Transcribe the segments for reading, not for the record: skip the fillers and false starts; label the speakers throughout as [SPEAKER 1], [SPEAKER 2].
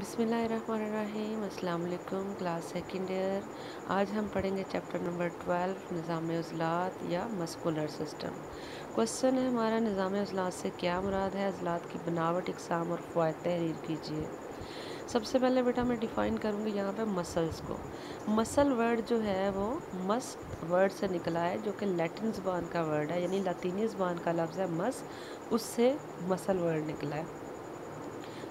[SPEAKER 1] बिस्मिल्लाहिर्रहमानिर्रहीम। अस्सलाम वालेकुम। Class second year. आज हम पढ़ेंगे चैप्टर नंबर 12 निज़ाम उज़लात या मस्कुलर सिस्टम। क्वेश्चन है हमारा, निज़ाम उज़लात से क्या मुराद है? उज़लात की बनावट, इक़साम और फ़वाइद तहरीर कीजिए। सबसे पहले बेटा मैं डिफ़ाइन करूँगी यहाँ पे मसल्स को। मसल वर्ड जो है वो मस वर्ड से निकला है, जो कि लैटिन ज़बान का वर्ड है, यानी लातीनी ज़बान का लफ्ज़ है मस, उससे मसल वर्ड निकला है।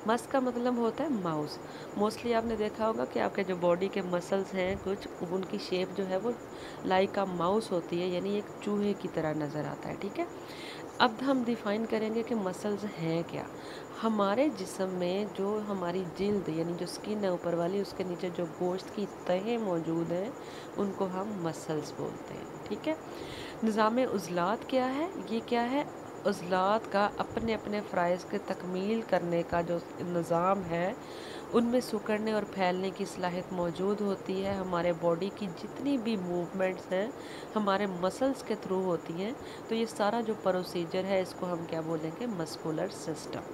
[SPEAKER 1] मस का मतलब होता है माउस। मोस्टली आपने देखा होगा कि आपके जो बॉडी के मसल्स हैं कुछ, उनकी शेप जो है वो लाइक अ माउस होती है, यानी एक चूहे की तरह नज़र आता है। ठीक है, अब हम डिफ़ाइन करेंगे कि मसल्स हैं क्या। हमारे जिस्म में जो हमारी जिल्द यानी जो स्किन है ऊपर वाली, उसके नीचे जो गोश्त की तहें मौजूद हैं उनको हम मसल्स बोलते हैं। ठीक है, निज़ाम उज़लात क्या है? ये क्या है? उज़लात का अपने अपने फ़राइज़ के तकमील करने का जो निज़ाम है, उनमें सिकुड़ने और फैलने की सलाहियत मौजूद होती है। हमारे बॉडी की जितनी भी मूवमेंट्स हैं हमारे मसल्स के थ्रू होती हैं। तो ये सारा जो प्रोसीजर है इसको हम क्या बोलेंगे? Muscular system.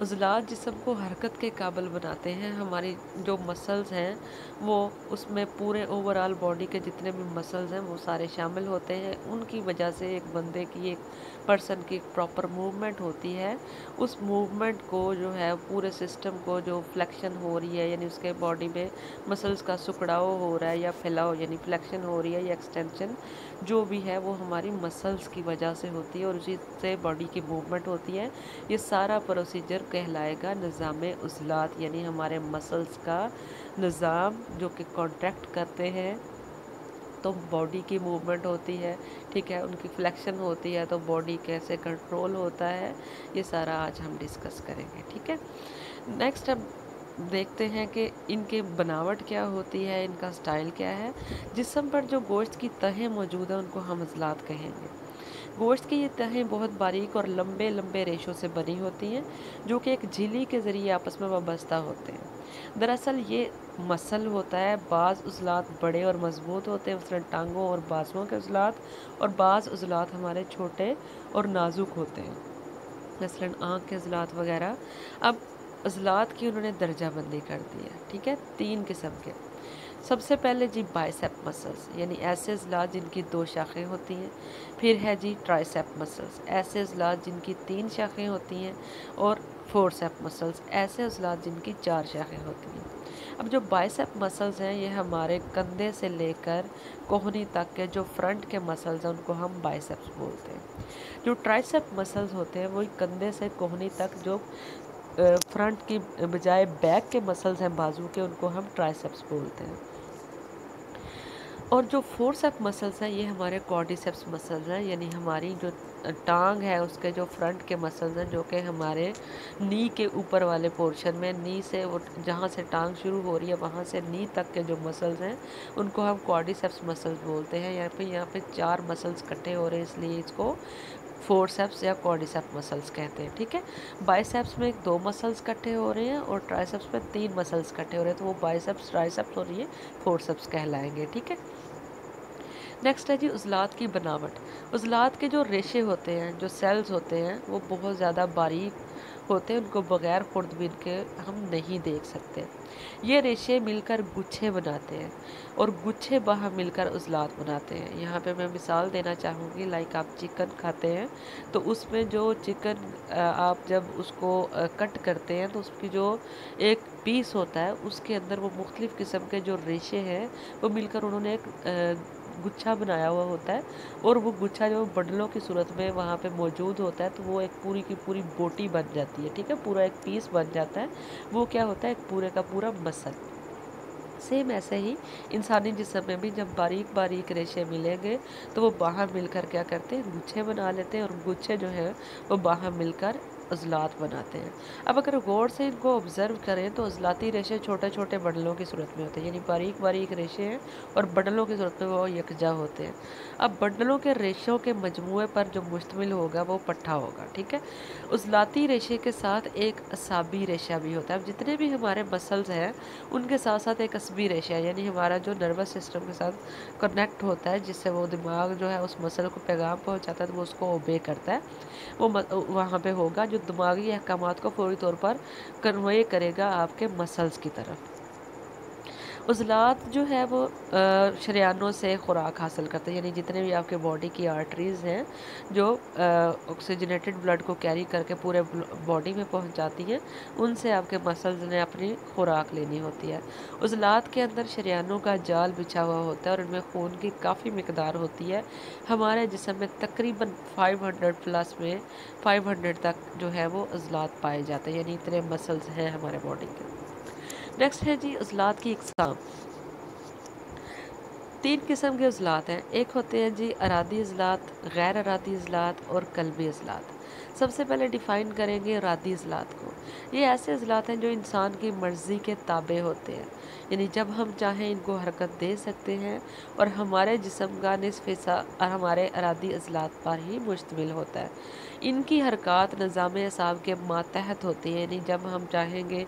[SPEAKER 1] उज़लात जिस्म को हरकत के काबिल बनाते हैं। हमारी जो मसल्स हैं वो उसमें पूरे ओवरऑल बॉडी के जितने भी मसल्स हैं वो सारे शामिल होते हैं। उनकी वजह से एक बंदे की, एक पर्सन की प्रॉपर मूवमेंट होती है। उस मूवमेंट को जो है पूरे सिस्टम को जो फ्लेक्शन हो रही है, यानी उसके बॉडी में मसल्स का सिकुड़ाव हो रहा है या फैलाव, यानी फ्लेक्शन हो रही है या एक्सटेंशन जो भी है वो हमारी मसल्स की वजह से होती है और उसी से बॉडी की मूवमेंट होती है। ये सारा प्रोसीजर कहलाएगा निज़ाम उज़लात, यानी हमारे मसल्स का निज़ाम जो कि कॉन्ट्रैक्ट करते हैं तो बॉडी की मूवमेंट होती है। ठीक है, उनकी फ्लेक्शन होती है तो बॉडी कैसे कंट्रोल होता है, ये सारा आज हम डिस्कस करेंगे। ठीक है, नेक्स्ट अब देखते हैं कि इनके बनावट क्या होती है, इनका स्टाइल क्या है। जिस्म पर जो गोश्त की तहें मौजूद है उनको हम उज़लात कहेंगे। गोश्त की ये तहें बहुत बारीक और लंबे लंबे रेशों से बनी होती हैं, जो कि एक झिल्ली के ज़रिए आपस में वाबस्ता होते हैं। दरअसल ये मसल होता है। बाज़ उज़लात बड़े और मजबूत होते हैं, मसलन टांगों और बाजुओं के उज़लात, और बाज़ उज़लात हमारे छोटे और नाजुक होते हैं, मसलन आँख के उज़लात वगैरह। अब उज़लात की उन्होंने दर्जाबंदी कर दी है। ठीक है, 3 किस्म के। सबसे पहले जी बाइसेप मसल्स, यानी ऐसे उज़लात जिनकी 2 शाखें होती हैं। फिर है जी ट्राइसेप मसल्स, ऐसे उज़लात जिनकी 3 शाखें होती हैं। और फोरसेप मसल्स, ऐसे उज़लात जिनकी 4 शाखें होती हैं। अब जो बाइसेप मसल्स हैं ये हमारे कंधे से लेकर कोहनी तक के जो फ्रंट के मसल्स हैं उनको हम बाइसेप्स बोलते हैं। जो ट्राइसेप मसल्स होते हैं वही कंधे से कोहनी तक जो फ्रंट की बजाय बैक के मसल्स हैं बाजू के, उनको हम ट्राइसेप्स बोलते हैं। और जो फोरसेप मसल्स हैं ये हमारे क्वाड्रिसेप्स मसल्स हैं, यानी हमारी जो टांग है उसके जो फ्रंट के मसल्स हैं, जो कि हमारे नी के ऊपर वाले पोर्शन में, नी से वो जहाँ से टांग शुरू हो रही है वहाँ से नी तक के जो मसल्स हैं उनको हम क्वाड्रिसेप्स मसल्स बोलते हैं। यहाँ पे 4 मसल्स इकट्ठे हो रहे हैं, इसलिए इसको फोरसेप्स या क्वाड्रिसेप मसल्स कहते हैं। ठीक है, बाइसेप्स में 2 मसल्स इकट्ठे हो रहे हैं और ट्राइसेप्स में 3 मसल्स इकट्ठे हो रहे हैं, तो वो बाइसेप्स, ट्राइसेप्स और ये फोरसेप्स कहलाएंगे। ठीक है, नेक्स्ट है जी उज़लात की बनावट। उज़लात के जो रेशे होते हैं, जो सेल्स होते हैं, वो बहुत ज़्यादा बारीक होते हैं, उनको बग़ैर खुर्दबीन के हम नहीं देख सकते। ये रेशे मिलकर गुच्छे बनाते हैं और गुच्छे बाहर मिलकर उज़लात बनाते हैं। यहाँ पे मैं मिसाल देना चाहूँगी, लाइक आप चिकन खाते हैं तो उसमें जो चिकन आप जब उसको कट करते हैं तो उसकी जो एक पीस होता है उसके अंदर वो मुख्तलिफ़ किस्म के जो रेशे हैं वो मिलकर उन्होंने एक गुच्छा बनाया हुआ होता है, और वो गुच्छा जो बंडलों की सूरत में वहाँ पे मौजूद होता है तो वो एक पूरी की पूरी बोटी बन जाती है। ठीक है, पूरा एक पीस बन जाता है। वो क्या होता है? एक पूरे का पूरा मसल। सेम ऐसे ही इंसानी जिस्म में भी जब बारीक बारीक रेशे मिलेंगे तो वो बाहर मिलकर क्या करते हैं? गुच्छे बना लेते हैं, और गुच्छे जो है वो बाहर मिलकर उज़लात बनाते हैं। अब अगर गौर से इनको ऑब्ज़र्व करें तो उज़लाती रेशे छोटे छोटे बंडलों की सूरत में होते हैं, यानी बारीक बारीक रेशे हैं और बंडलों की सूरत में वो यकजा होते हैं। अब बंडलों के रेशों के मजमूए पर जो मुश्तमिल होगा वो पट्ठा होगा। ठीक है, उज़लाती रेशे के साथ एक असाबी रेशा भी होता है। अब जितने भी हमारे मसल्स हैं उनके साथ साथ एक असबी रेशा है, यानी हमारा जो नर्वस सिस्टम के साथ कनेक्ट होता है, जिससे वो दिमाग जो है उस मसल को पैगाम पहुंचाता है तो वो उसको ओबे करता है। वो वहाँ पे होगा जो दिमागी अहकामात को फौरी तौर पर कन्वे करेगा आपके मसल्स की तरफ। उज़लात जो है वो शरियानों से खुराक हासिल करते हैं, यानी जितने भी आपके बॉडी की आर्टरीज़ हैं जो ऑक्सीजनेटेड ब्लड को कैरी करके पूरे बॉडी में पहुंच जाती हैं, उनसे आपके मसल्स ने अपनी खुराक लेनी होती है। उज़लात के अंदर शरियानों का जाल बिछा हुआ होता है और उनमें खून की काफ़ी मिकदार होती है। हमारे जिस्म में तकरीबन 500 प्लस में 500 तक जो है वो उज़लात पाए जाते हैं, यानी इतने मसल्स हैं हमारे बॉडी के। नेक्स्ट है जी उज़लात की इकसाम। 3 किस्म के उज़लात हैं। एक होते हैं जी अरादी उज़लात, गैर अरादी उज़लात और कल्बी उज़लात। सबसे पहले डिफ़ाइन करेंगे अरादी उज़लात को। ये ऐसे उज़लात हैं जो इंसान की मर्ज़ी के ताबे होते हैं, यानी जब हम चाहें इनको हरकत दे सकते हैं और हमारे जिस्म का निस्फ़ हिस्सा हमारे अरादी उज़लात पर ही मुश्तमिल होता है। इनकी हरकत निज़ाम असाब के मातहत होती है, यानी जब हम चाहेंगे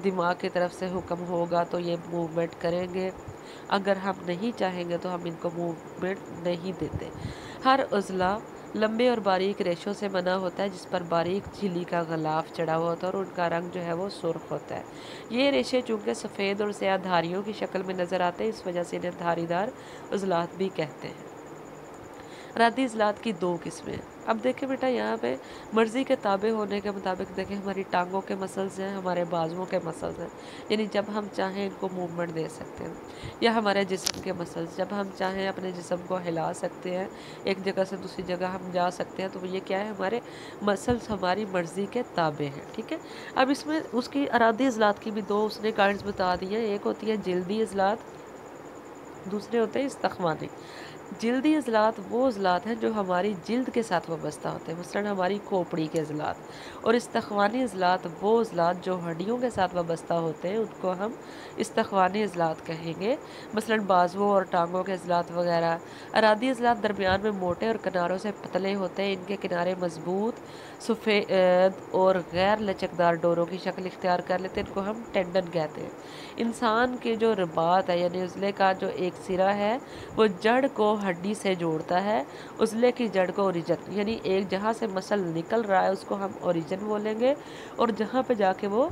[SPEAKER 1] दिमाग की तरफ से हुक्म होगा तो ये मूवमेंट करेंगे, अगर हम नहीं चाहेंगे तो हम इनको मूवमेंट नहीं देते। हर उज़ला लंबे और बारीक रेशों से बना होता है जिस पर बारीक झिल्ली का गलाफ चढ़ा हुआ होता है और उनका रंग जो है वो सुर्ख होता है। ये रेशे चूँकि सफ़ेद और स्याह धारियों की शक्ल में नज़र आते हैं, इस वजह से इन्हें धारीदार उज़लात भी कहते हैं। अरादी उज़लात की 2 किस्में। अब देखें बेटा, यहाँ पे मर्ज़ी के ताबे होने के मुताबिक देखें हमारी टांगों के मसल्स हैं, हमारे बाजुओं के मसल्स हैं, यानी जब हम चाहें इनको मूवमेंट दे सकते हैं। या हमारे जिस्म के मसल्स, जब हम चाहें अपने जिस्म को हिला सकते हैं, एक जगह से दूसरी जगह हम जा सकते हैं, तो ये क्या है, हमारे मसल्स हमारी मर्ज़ी के ताबे हैं। ठीक है। अब इसमें उसकी अरादी उज़लात की भी 2 उसने काइंड्स बता दी हैं। एक होती है जिल्दी उज़लात, दूसरे होते हैं इस्तख्वानी। जिल्दी उज़लात वो उज़लात हैं जो हमारी जिल्द के साथ वाबस्ता होते हैं, मसलन हमारी खोपड़ी के उज़लात। और इस्तख्वानी उज़लात वो उज़लात जो हड्डियों के साथ वाबस्ता होते हैं, उनको हम इस्तख्वानी उज़लात कहेंगे, मसलन बाजुओं और टांगों के उज़लात वगैरह। अरादी उज़लात दरमियान में मोटे और किनारों से पतले होते हैं, इनके किनारे मजबूत, सफ़ेद और गैर लचकदार डोरों की शक्ल इख्तियार कर लेते हैं, इनको हम टेंडन कहते हैं। इंसान के जो रबात है, यानी उज़ले का जो एक सिरा है वो जड़ को हड्डी से जोड़ता है। उज़ले की जड़ को ओरिजिन, यानी एक जहाँ से मसल निकल रहा है उसको हम ओरिजिन बोलेंगे, और जहाँ पे जाके वो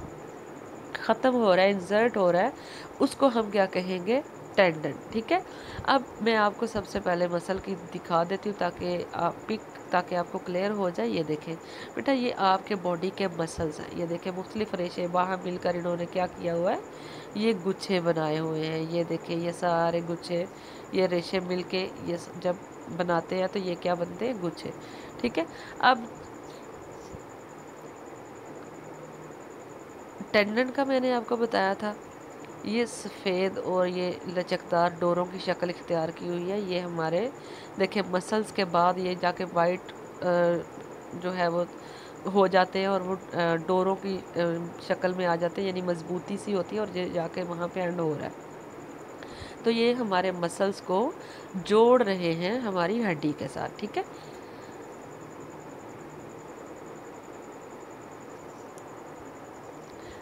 [SPEAKER 1] ख़त्म हो रहा है, इंसर्ट हो रहा है, उसको हम क्या कहेंगे, टेंडन। ठीक है। अब मैं आपको सबसे पहले मसल की दिखा देती हूँ ताकि आपको क्लियर हो जाए। ये देखें बेटा, ये आपके बॉडी के मसल्स हैं। ये देखें मुख्तलिफ रेशे बाहर मिलकर इन्होंने क्या किया हुआ है, ये गुच्छे बनाए हुए हैं। ये देखें, ये सारे गुच्छे, ये रेशे मिलके ये जब बनाते हैं तो ये क्या बनते हैं, गुच्छे। ठीक है। अब टेंडन का मैंने आपको बताया था, ये सफ़ेद और ये लचकदार डोरों की शक्ल इख्तियार की हुई है। ये हमारे देखिए मसल्स के बाद ये जाके वाइट जो है वो हो जाते हैं और वो डोरों की शक्ल में आ जाते हैं, यानी मजबूती सी होती है और ये जाके वहाँ पे एंड हो रहा है। तो ये हमारे मसल्स को जोड़ रहे हैं हमारी हड्डी के साथ। ठीक है।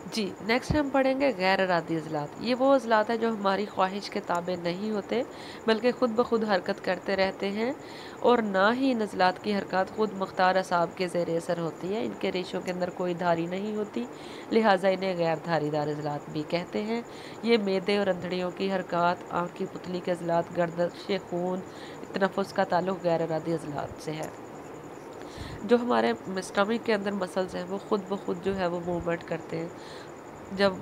[SPEAKER 1] जी, नेक्स्ट हम पढ़ेंगे गैर इरादी उज़लात। ये वो उज़लात हैं जो हमारी ख्वाहिश के ताबे नहीं होते, बल्कि ख़ुद ब खुद हरकत करते रहते हैं, और ना ही इन उज़लात की हरकत ख़ुद मुख्तार असाब के ज़ेर असर होती है। इनके रेशों के अंदर कोई धारी नहीं होती, लिहाजा इन्हें गैर धारीदार उज़लात भी कहते हैं। ये मैदे और अंतड़ियों की हरकत, आँख की पुतली के उज़लात, गर्दिश खून, तनफ़ुस का ताल्लुक़ गैर इरादी उज़लात से है। जो हमारे स्टमक के अंदर मसल्स हैं वो ख़ुद ब खुद जो है वो मूवमेंट करते हैं। जब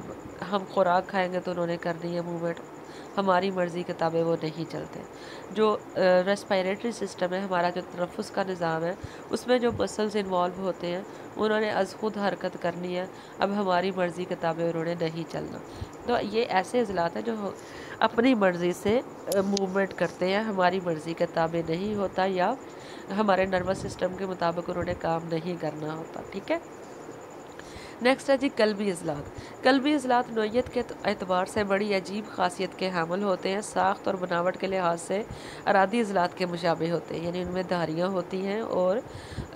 [SPEAKER 1] हम खुराक खाएंगे तो उन्होंने करनी है मूवमेंट, हमारी मर्ज़ी के ताबे वो नहीं चलते। जो रेस्पिरेटरी सिस्टम है, हमारा जो तनफ़ुस का निज़ाम है, उसमें जो मसल्स इन्वॉल्व होते हैं उन्होंने अज़ खुद हरकत करनी है, अब हमारी मर्ज़ी के ताबे उन्होंने नहीं चलना। तो ये ऐसे इज़लात हैं जो अपनी मर्ज़ी से मूवमेंट करते हैं, हमारी मर्ज़ी के ताबे नहीं होता, या हमारे नर्वस सिस्टम के मुताबिक उन्होंने काम नहीं करना होता। ठीक है। नेक्स्ट है जी कल्बी अज़लात। कल्बी अज़लात नोयत के एतबार से बड़ी अजीब खासियत के हामिल होते हैं। साख्त और बनावट के लिहाज से अरादी अज़लात के मुशाबे होते हैं, यानी इनमें धारियाँ होती हैं और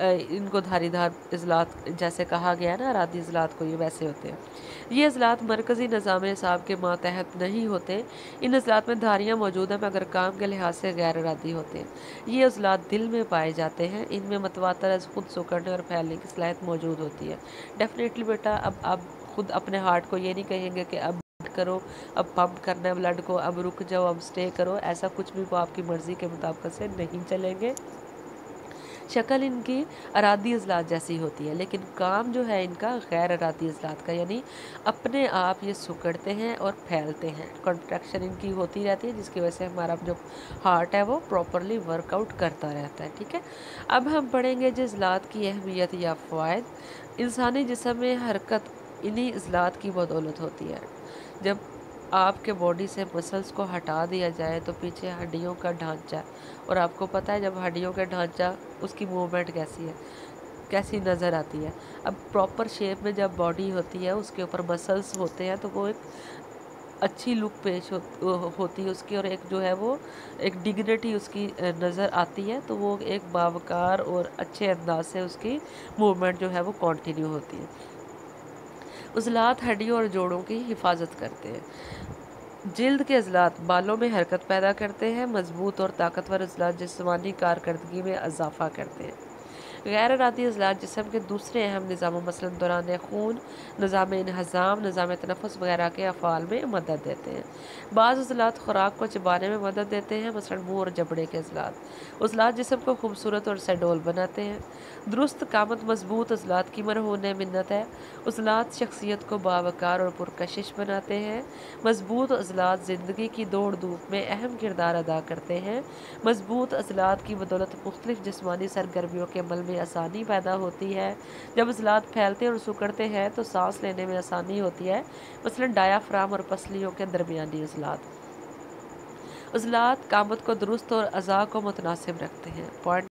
[SPEAKER 1] इनको धारीदार अज़लात जैसे कहा गया है ना, अरादी अज़लात को, ये वैसे होते हैं। ये अज़लात मरकज़ी निज़ाम निसाब के मातहत नहीं होते। इन अज़लात में धारियाँ मौजूद हैं मगर काम के लिहाज से गैर अरादी होते हैं। ये अज़लात दिल में पाए जाते हैं। इनमें मतवातर अज़ खुद सिकुड़ने और फैलने की सलाहियत मौजूद होती है। डेफिनेटली बेटा, अब आप खुद अपने हार्ट को ये नहीं कहेंगे कि अब करो, अब पंप करना है ब्लड को, अब रुक जाओ, अब स्टे करो, ऐसा कुछ भी वो आपकी मर्ज़ी के मुताबिक से नहीं चलेंगे। शक्ल इनकी अरादी अज़लात जैसी होती है, लेकिन काम जो है इनका गैर अरादी अज़लात का, यानी अपने आप ये सिकुड़ते हैं और फैलते हैं। कॉन्ट्रैक्शन इनकी होती रहती है, जिसकी वजह से हमारा जो हार्ट है वो प्रॉपरली वर्कआउट करता रहता है। ठीक है, अब हम पढ़ेंगे जो अज़लात की अहमियत या फ़वाइद। इंसानी जिस्म में हरकत इन्हीं अज़लात की बदौलत होती है। जब आपके बॉडी से मसल्स को हटा दिया जाए तो पीछे हड्डियों का ढांचा, और आपको पता है जब हड्डियों का ढांचा, उसकी मूवमेंट कैसी है, कैसी नज़र आती है। अब प्रॉपर शेप में जब बॉडी होती है, उसके ऊपर मसल्स होते हैं, तो वो एक अच्छी लुक पेश होती है उसकी, और एक जो है वो एक डिग्निटी उसकी नज़र आती है। तो वो एक बावकार और अच्छे अंदाज से उसकी मूवमेंट जो है वो कंटिन्यू होती है। उज़लात हड्डियों और जोड़ों की हिफाजत करते हैं। जिल्द के अज़लात बालों में हरकत पैदा करते हैं। मजबूत और ताकतवर अज़लात जिस्मानी कारकर्दगी में इजाफ़ा करते हैं। गैर इरादी अज़लात जिस्म के दूसरे अहम निज़ामों मसलन दौरान खून, निज़ाम इंहज़ाम, निज़ाम तनफ़ुस वगैरह के अफ़ाल में मदद देते हैं। बाज़ अज़लात खुराक को चबाने में मदद देते हैं, मसलन मुँह और जबड़े के अज़लात। अज़लात जिस्म को खूबसूरत और सडोल बनाते हैं। दुरुस्त कामत मजबूत अज़लात की मरहून मिन्नत है। अज़लात शख्सियत को बावकार और पुरकशिश बनाते हैं। मजबूत अज़लात ज़िंदगी की दौड़ धूप में अहम किरदार अदा करते हैं। मजबूत अज़लात की बदौलत मुख्तलिफ जिस्मानी सरगर्मियों के अमल में आसानी पैदा होती है। जब अज़लात फैलते और सिकुड़ते हैं तो सांस लेने में आसानी होती है, मसलन डायाफ्राम और पसलियों के दरमियानी अज़लात। अज़लात कामत को दुरुस्त और अज़ा को मुतनासिब रखते हैं। पॉइंट